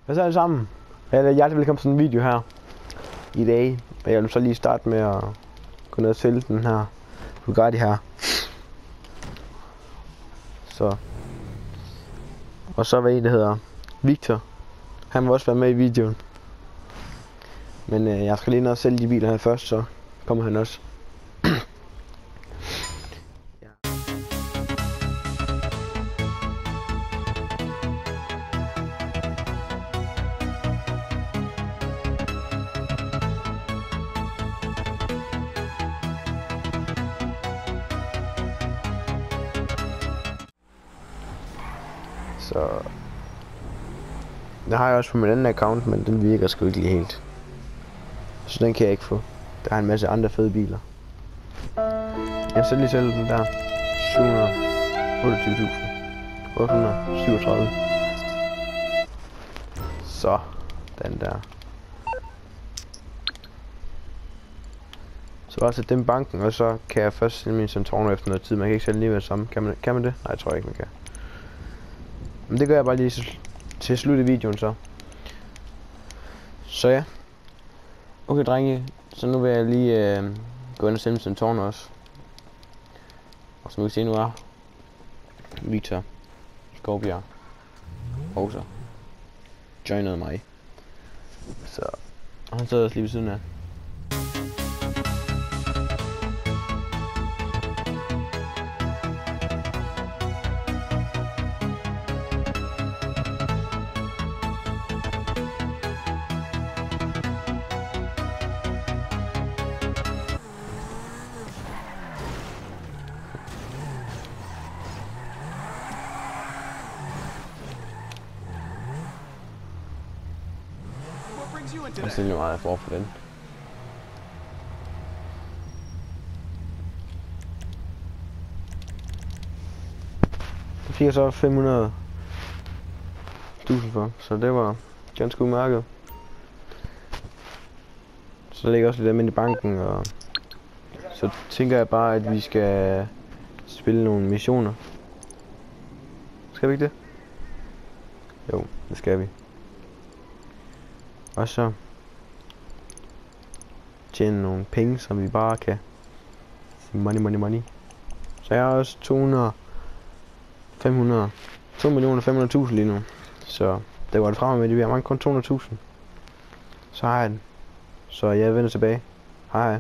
Hvad så alle sammen? Hjertelig velkommen til en video her i dag. Og jeg vil så lige starte med at gå ned og sælge den her Bugatti her. Så. Og så var en, der hedder Victor. Han må også være med i videoen. Men jeg skal lige ned og sælge de biler her først, så kommer han også. Så det har jeg også på min anden account, men den virker sgu ikke lige helt. Så den kan jeg ikke få. Der er en masse andre fede biler. Jeg skal lige sælge den der. 728.837. Så den der. Så bare sætte dem i banken, og så kan jeg først sælge min Santoro efter noget tid. Man kan ikke sælge lige med det samme. Kan man det? Nej, jeg tror ikke man kan. Men det gør jeg bare lige til slut i videoen så. Så ja. Okay drenge, så nu vil jeg lige gå ind og sælge Santoro også. Og så må vi se nu er Victor Skovbjerg også joinede mig. Så og han sidder også lige ved siden af. Jeg ser lige meget jeg får for den. Det fik jeg så 500.000 for, så det var ganske udmærket. Så der ligger også lidt af i banken, og så tænker jeg bare, at vi skal spille nogle missioner. Skal vi ikke det? Jo, det skal vi. Og så tjene nogle penge, som vi bare kan. Money. Så jeg har også 2.500.000 lige nu. Så det var det fremme med det. Vi har mange kun 200.000. Så har jeg den. Så jeg vender tilbage. Hej.